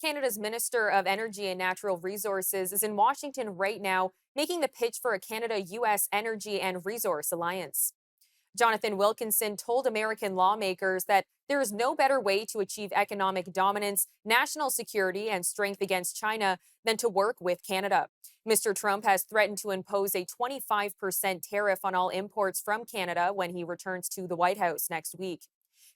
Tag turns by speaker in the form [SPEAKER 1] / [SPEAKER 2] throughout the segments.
[SPEAKER 1] Canada's Minister of Energy and Natural Resources is in Washington right now, making the pitch for a Canada US energy and resource alliance. Jonathan Wilkinson told American lawmakers that there is no better way to achieve economic dominance, national security, and strength against China than to work with Canada. Mr. Trump has threatened to impose a 25% tariff on all imports from Canada when he returns to the White House next week.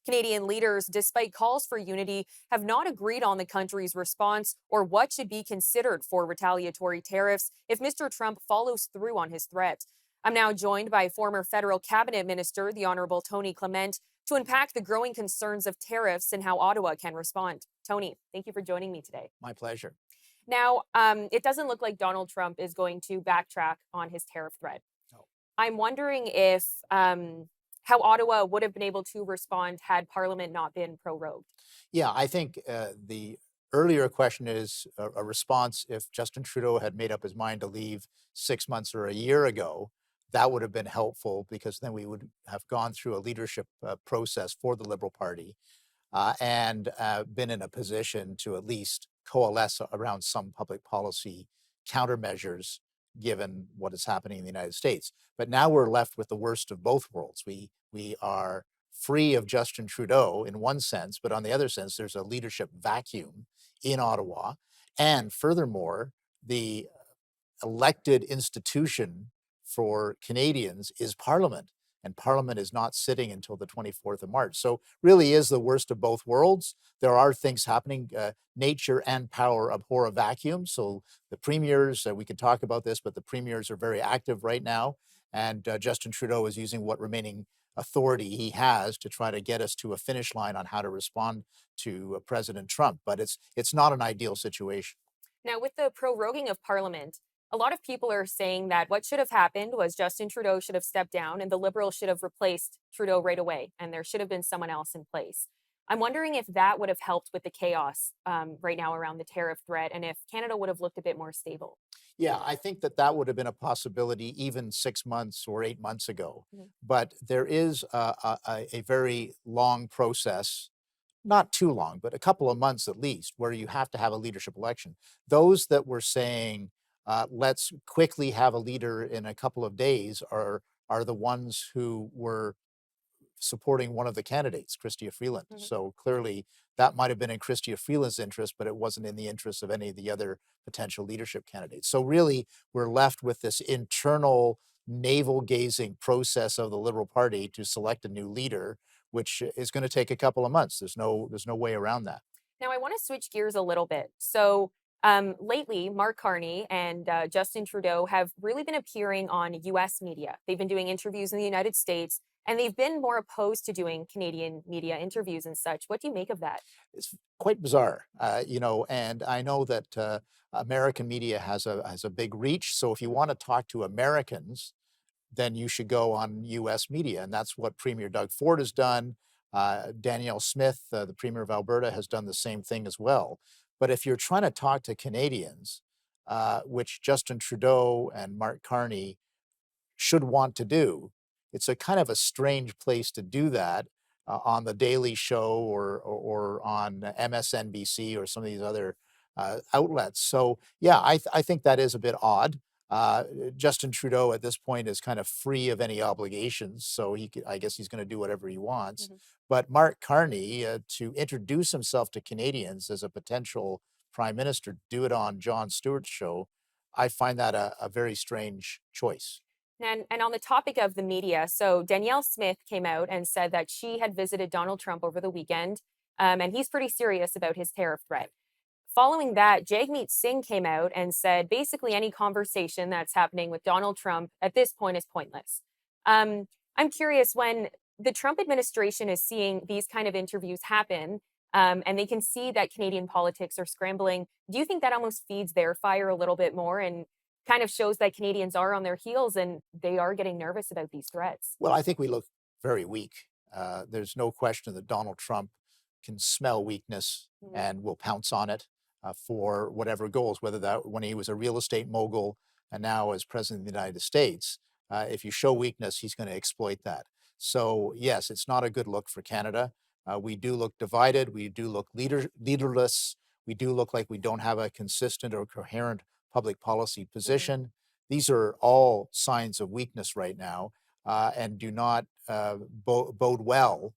[SPEAKER 1] Canadian leaders, despite calls for unity, have not agreed on the country's response or what should be considered for retaliatory tariffs if Mr. Trump follows through on his threat. I'm now joined by former federal cabinet minister, the Honorable Tony Clement, to unpack the growing concerns of tariffs and how Ottawa can respond. Tony, thank you for joining me today.
[SPEAKER 2] My pleasure.
[SPEAKER 1] Now, it doesn't look like Donald Trump is going to backtrack on his tariff threat.
[SPEAKER 2] No.
[SPEAKER 1] I'm wondering if how Ottawa would have been able to respond had Parliament not been prorogued.
[SPEAKER 2] Yeah, I think the earlier question is a response if Justin Trudeau had made up his mind to leave 6 months or a year ago. That would have been helpful because then we would have gone through a leadership process for the Liberal Party and been in a position to at least coalesce around some public policy countermeasures given what is happening in the United States. But now we're left with the worst of both worlds. We are free of Justin Trudeau in one sense, but on the other sense, there's a leadership vacuum in Ottawa. And furthermore, the elected institution for Canadians is Parliament, and Parliament is not sitting until the 24th of March. So really is the worst of both worlds. There are things happening. Nature and power abhor a vacuum. So the premiers, we can talk about this, but the premiers are very active right now. And Justin Trudeau is using what remaining authority he has to try to get us to a finish line on how to respond to President Trump. But it's not an ideal situation.
[SPEAKER 1] Now, with the proroguing of Parliament, a lot of people are saying that what should have happened was Justin Trudeau should have stepped down and the Liberals should have replaced Trudeau right away, and there should have been someone else in place. I'm wondering if that would have helped with the chaos right now around the tariff threat and if Canada would have looked a bit more stable.
[SPEAKER 2] Yeah, I think that that would have been a possibility even 6 months or 8 months ago.
[SPEAKER 1] Mhm.
[SPEAKER 2] But there is a very long process, not too long, but a couple of months at least, where you have to have a leadership election. Those that were saying, let's quickly have a leader in a couple of days are the ones who were supporting one of the candidates, Chrystia Freeland.
[SPEAKER 1] Mhm.
[SPEAKER 2] So clearly that might have been in Chrystia Freeland's interest, but it wasn't in the interest of any of the other potential leadership candidates. So really we're left with this internal navel gazing process of the Liberal Party to select a new leader, which is going to take a couple of months. There's no way around that.
[SPEAKER 1] Now, I want to switch gears a little bit. Lately, Mark Carney and Justin Trudeau have really been appearing on US media. They've been doing interviews in the United States, and they've been more opposed to doing Canadian media interviews and such. What do you make of that?
[SPEAKER 2] It's quite bizarre, and I know that American media has a big reach. So if you want to talk to Americans, then you should go on U.S. media, and that's what Premier Doug Ford has done. Danielle Smith, the Premier of Alberta, has done the same thing as well. But if you're trying to talk to Canadians, which Justin Trudeau and Mark Carney should want to do, it's a kind of a strange place to do that on the Daily Show or on MSNBC or some of these other outlets. So yeah, I think that is a bit odd. Justin Trudeau at this point is kind of free of any obligations, so I guess he's going to do whatever he wants.
[SPEAKER 1] Mhm.
[SPEAKER 2] But Mark Carney, to introduce himself to Canadians as a potential prime minister, do it on Jon Stewart's show, I find that a very strange choice.
[SPEAKER 1] And on the topic of the media, so Danielle Smith came out and said that she had visited Donald Trump over the weekend, and he's pretty serious about his tariff threat. Following that, Jagmeet Singh came out and said basically any conversation that's happening with Donald Trump at this point is pointless. I'm curious when the Trump administration is seeing these kind of interviews happen and they can see that Canadian politics are scrambling. Do you think that almost feeds their fire a little bit more and kind of shows that Canadians are on their heels and they are getting nervous about these threats?
[SPEAKER 2] Well, I think we look very weak. There's no question that Donald Trump can smell weakness
[SPEAKER 1] Mhm.
[SPEAKER 2] and will pounce on it for whatever goals, whether that when he was a real estate mogul and now as president of the United States. If you show weakness, he's going to exploit that. So yes, it's not a good look for Canada. We do look divided. We do look leaderless. We do look like we don't have a consistent or coherent public policy
[SPEAKER 1] Mhm.
[SPEAKER 2] position. These are all signs of weakness right now, and do not bode well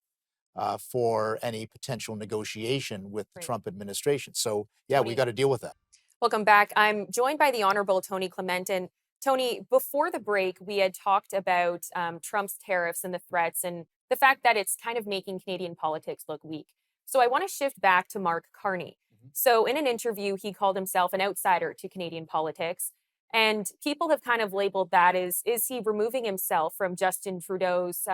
[SPEAKER 2] for any potential negotiation with the
[SPEAKER 1] Right.
[SPEAKER 2] Trump administration. So, yeah, we
[SPEAKER 1] Tony,
[SPEAKER 2] got to deal with that.
[SPEAKER 1] welcome back. I'm joined by the Honorable Tony Clement. And Tony, before the break, we had talked about Trump's tariffs and the threats and the fact that it's kind of making Canadian politics look weak. So I want to shift back to Mark Carney.
[SPEAKER 2] Mhm.
[SPEAKER 1] So in an interview, he called himself an outsider to Canadian politics. And people have kind of labeled that as, is he removing himself from Justin Trudeau's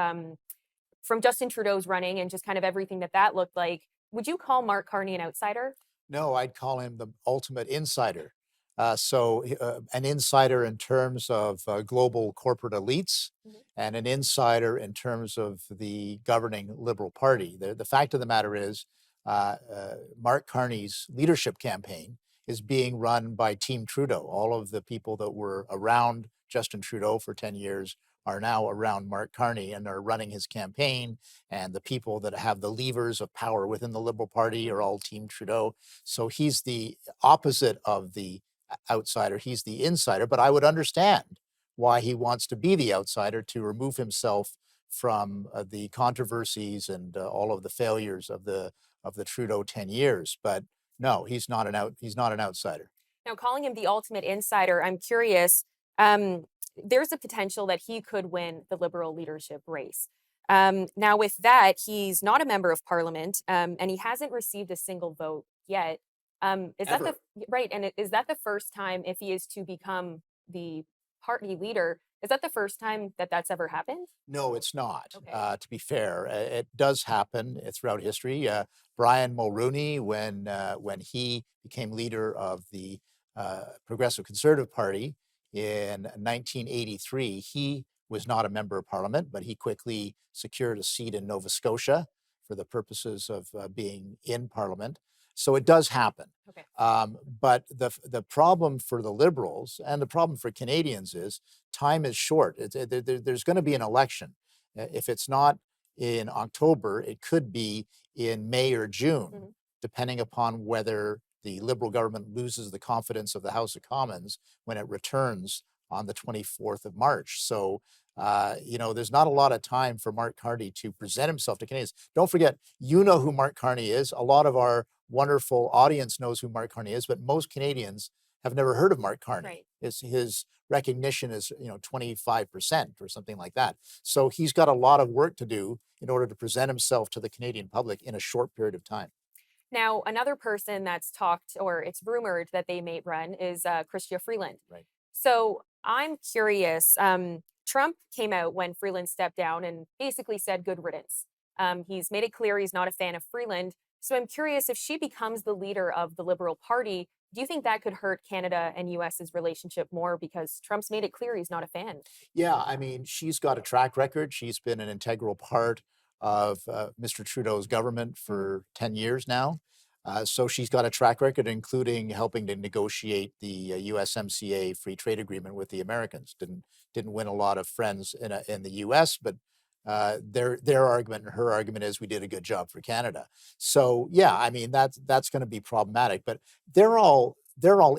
[SPEAKER 1] running and just kind of everything that that looked like? Would you call Mark Carney an outsider?
[SPEAKER 2] No, I'd call him the ultimate insider. An insider in terms of global corporate elites,
[SPEAKER 1] Mhm.
[SPEAKER 2] and an insider in terms of the governing Liberal Party. The fact of the matter is, Mark Carney's leadership campaign is being run by Team Trudeau. All of the people that were around Justin Trudeau for 10 years are now around Mark Carney and are running his campaign. And the people that have the levers of power within the Liberal Party are
[SPEAKER 1] Mhm.
[SPEAKER 2] all Team Trudeau. So he's the opposite of the outsider. He's the insider. But I would understand why he wants to be the outsider, to remove himself from the controversies and all of the failures of the Trudeau 10 years. But no, he's not an outsider.
[SPEAKER 1] Now, calling him the ultimate insider, I'm curious. There's a potential that he could win the Liberal leadership race. Now, with that, he's not a member of Parliament, and he hasn't received a single vote yet. Is that the
[SPEAKER 2] Ever.
[SPEAKER 1] right? And is that the first time, if he is to become the party leader, is that the first time that that's ever happened?
[SPEAKER 2] No, it's not.
[SPEAKER 1] Okay.
[SPEAKER 2] To be fair, it does happen throughout history. Brian Mulroney, when he became leader of the Progressive Conservative Party in 1983, he was not a member of Parliament, but he quickly secured a seat in Nova Scotia for the purposes of being in Parliament. So it does happen.
[SPEAKER 1] Okay.
[SPEAKER 2] But the problem for the Liberals and the problem for Canadians is time is short. There's going to be an election. If it's not in October, it could be in May or June,
[SPEAKER 1] Mhm.
[SPEAKER 2] depending upon whether the Liberal government loses the confidence of the House of Commons when it returns on the 24th of March. So, there's not a lot of time for Mark Carney to present himself to Canadians. Don't forget, you know who Mark Carney is. A lot of our wonderful audience knows who Mark Carney is, but most Canadians have never heard of Mark Carney.
[SPEAKER 1] Right.
[SPEAKER 2] His recognition is 25% or something like that. So he's got a lot of work to do in order to present himself to the Canadian public in a short period of time.
[SPEAKER 1] Now, another person that's talked, or it's rumored that they may run, is Chrystia Freeland.
[SPEAKER 2] Right.
[SPEAKER 1] So I'm curious. Trump came out when Freeland stepped down and basically said good riddance. He's made it clear he's not a fan of Freeland. So I'm curious, if she becomes the leader of the Liberal Party, do you think that could hurt Canada and US's relationship more because Trump's made it clear he's not a fan?
[SPEAKER 2] Yeah, I mean, she's got a track record. She's been an integral part of Mr. Trudeau's government
[SPEAKER 1] Mhm.
[SPEAKER 2] for 10 years now. So she's got a track record, including helping to negotiate the USMCA free trade agreement with the Americans. Didn't win a lot of friends in the US, but their argument and her argument is we did a good job for Canada. So yeah, I mean that's going to be problematic. But they're all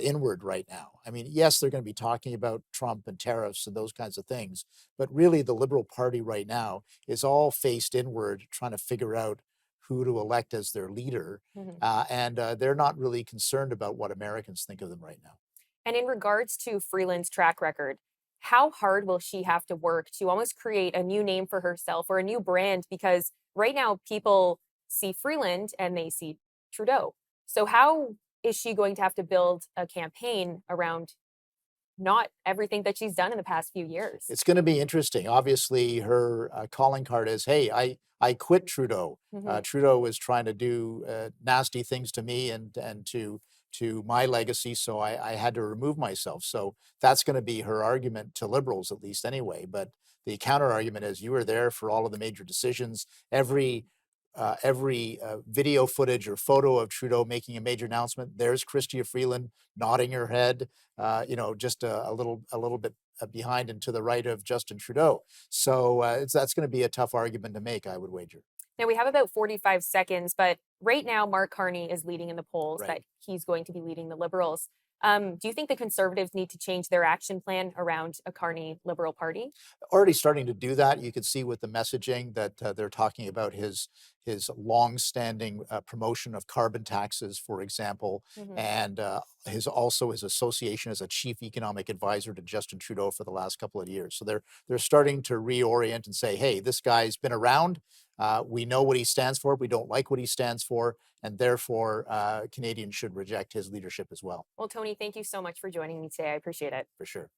[SPEAKER 2] inward right now. I mean, yes, they're going to be talking about Trump and tariffs and those kinds of things, but really the Liberal Party right now is all faced inward, trying to figure out who to elect as their leader,
[SPEAKER 1] Mhm.
[SPEAKER 2] and they're not really concerned about what Americans think of them right now.
[SPEAKER 1] And in regards to Freeland's track record, how hard will she have to work to almost create a new name for herself or a new brand? Because right now people see Freeland and they see Trudeau. So how is she going to have to build a campaign around not everything that she's done in the past few years?
[SPEAKER 2] It's going to be interesting. Obviously, her calling card is, "Hey, I quit Trudeau.
[SPEAKER 1] Mhm.
[SPEAKER 2] Trudeau was trying to do nasty things to me and to my legacy, so I had to remove myself." So that's going to be her argument to Liberals, at least anyway. But the counter argument is, you were there for all of the major decisions. Every video footage or photo of Trudeau making a major announcement, there's Chrystia Freeland nodding her head, just a little bit behind and to the right of Justin Trudeau. So that's going to be a tough argument to make, I would wager.
[SPEAKER 1] Now we have about 45 seconds, but right now Mark Carney is leading in the polls
[SPEAKER 2] Right.
[SPEAKER 1] that he's going to be leading the Liberals. Do you think the Conservatives need to change their action plan around a Carney Liberal Party?
[SPEAKER 2] Already starting to do that. You can see with the messaging that they're talking about his long-standing promotion of carbon taxes, for example,
[SPEAKER 1] Hmm.
[SPEAKER 2] and his association as a chief economic advisor to Justin Trudeau for the last couple of years. So they're starting to reorient and say, hey, this guy's been around. We know what he stands for. We don't like what he stands for, and therefore Canadians should reject his leadership as well,
[SPEAKER 1] Well, Tony, thank you so much for joining me today. I appreciate it.
[SPEAKER 2] for sure.